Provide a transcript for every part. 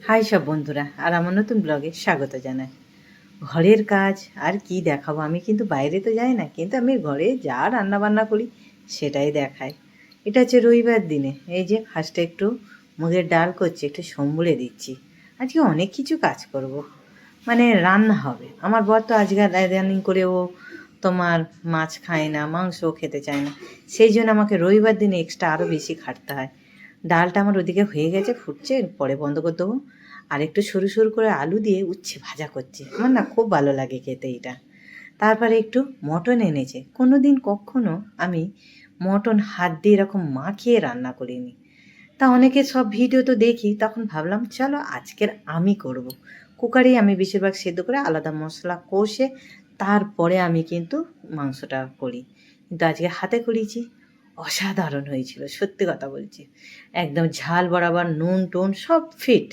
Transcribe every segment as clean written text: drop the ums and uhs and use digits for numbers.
High সব বন্ধুরা, আর আমার নতুন ব্লগে স্বাগত জানাই। ঘরের কাজ আর কি দেখাবো, আমি কিন্তু বাইরে তো যাই না, কিন্তু আমি ঘরে যা রান্না বান্না করি সেটাই দেখাই। এটা হচ্ছে রবিবার দিনে, এই যে ফার্স্টে একটু মুগের ডাল করছি, একটু সম্বুলে দিচ্ছি। আজকে অনেক কিছু কাজ করব, মানে রান্না হবে। আমার বর তো আজকে রানিং করে ও তোমার মাছ খায় না, মাংসও খেতে চায় না, সেই জন্য আমাকে রবিবার দিনে এক্সট্রা আরও বেশি খাটতে হয়। ডালটা আমার ওদিকে হয়ে গেছে, ফুটছে, পরে বন্ধ করে দেবো। আর একটু সরু সরু করে আলু দিয়ে উচ্ছে ভাজা করছে, আমার না খুব ভালো লাগে খেতে এটা। তারপরে একটু মটন এনেছে, কোনো দিন কখনো আমি মটন হাত দিয়ে এরকম মাখিয়ে রান্না করিনি। তা অনেকে সব ভিডিও তো দেখি, তখন ভাবলাম চলো আজকের আমি করব। কুকারেই আমি বেশিরভাগ সেদ্ধ করে আলাদা মশলা কষে তারপরে আমি কিন্তু মাংসটা করি, কিন্তু আজকে হাতে করেছি। অসাধারণ হয়েছিল, সত্যি কথা বলছি। একদম ঝাল বরাবর, নুন টুন সব ফিট,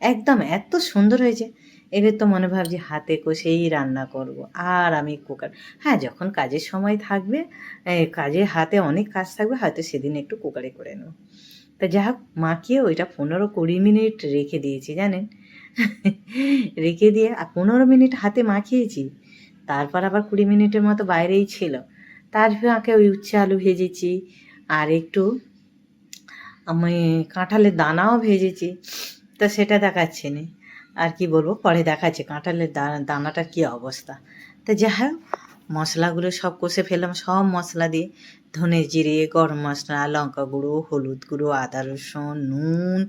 একদম এত সুন্দর হয়েছে। এবার তো মনে ভাবছি হাতে কষেই রান্না করব। আর আমি কুকার, হ্যাঁ যখন কাজের সময় থাকবে, কাজে হাতে অনেক কাজ থাকবে, হয়তো সেদিন একটু কুকারে করে নেব। তা যা হোক, মাখিয়ে ওইটা 15-20 মিনিট রেখে দিয়েছি জানেন। রেখে দিয়ে আর 15 মিনিট হাতে মাখিয়েছি, তারপর আবার 20 মিনিটের মতো বাইরেই ছিল। তার ফাঁকে ওই উচ্ছে আলু ভেজেছি, আর একটু আমি কাঁঠালের দানাও ভেজেছি, তো সেটা দেখাচ্ছি না। আর কি বলবো, পরে দেখাচ্ছি কাঁঠালের দানাটার কী অবস্থা। তা যাই হোক, মশলাগুলো সব কষে ফেললাম, সব মশলা দিয়ে, ধনে জিরে, গরম মশলা, লঙ্কা গুঁড়ো, হলুদ গুঁড়ো, আদা রসুন, নুন,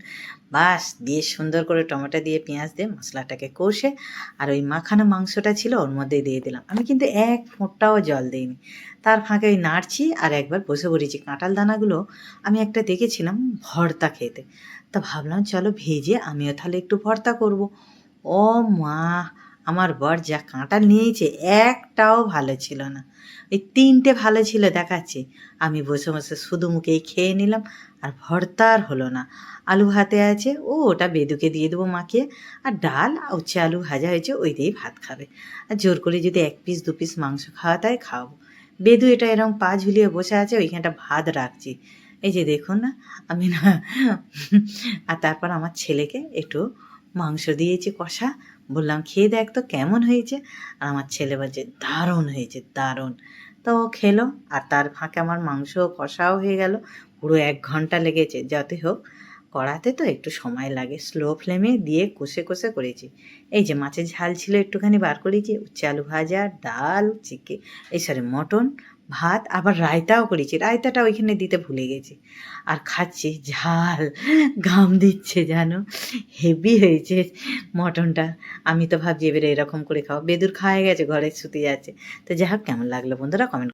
বাস দিয়ে সুন্দর করে টমেটো দিয়ে পেঁয়াজ দিয়ে মশলাটাকে কষে, আর ওই মাখানো মাংসটা ছিল ওর মধ্যে দিয়ে দিলাম। আমি কিন্তু এক ফোঁটাও জল দিইনি। তার ফাঁকে ওই নাড়ছি আর একবার বসে পড়েছি। কাঁঠাল দানাগুলো আমি একটা দেখেছিলাম ভর্তা খেতে, তা ভাবলাম চলো ভেজে আমিও তাহলে একটু ভর্তা করব। ও মা, আমার বর যা কাঁঠাল নিয়েছে একটাও ভালো ছিল না, ওই 3টে ভালো ছিল দেখাচ্ছে। আমি বসে বসে শুধু মুখেই খেয়ে নিলাম, আর ভর্তা আর হলো না। আলু ভাতে আছে, ওটা বেদুকে দিয়ে দেবো মাখিয়ে। আর ডাল উচ্ছে আলু ভাজা হয়েছে, ওই দিয়েই ভাত খাবে। আর জোর করে যদি 1 পিস 2 পিস মাংস খাওয়াতে হয় খাওয়াবো। বেদু এটা এরকম পা ঝুলিয়ে বসে আছে, ওইখানটা ভাত রাখছি। এই যে দেখুন না, আমি না। আর তারপর আমার ছেলেকে একটু মাংস দিয়েছি কষা, বললাম খেয়ে দেখ তো কেমন হয়েছে। আর আমার ছেলে বলছে দারুণ হয়েছে, দারুণ। তো ও খেলো, আর তার ফাঁকে আমার মাংস কষাও হয়ে গেল। পুরো 1 ঘন্টা লেগেছে, যতই হোক কড়াতে তো একটু সময় লাগে, স্লো ফ্লেমে দিয়ে কষে কষে করেছি। এই যে মাছের ঝাল ছিল একটুখানি বার করেছি, উচ্ছে আলু ভাজা, ডাল, মটন, ভাত, আবার রায়তাও করেছি। রায়তাটা ওইখানে দিতে ভুলে গেছি। আর খাচ্ছি, ঝাল ঘাম দিচ্ছে জানো, হেভি হয়েছে মটনটা। আমি তো ভাবছি এবারে এরকম করে খাও। বেদুর খাওয়া গেছে, ঘরে শুতে যাচ্ছে। তো যাই হোক, কেমন লাগলো বন্ধুরা কমেন্ট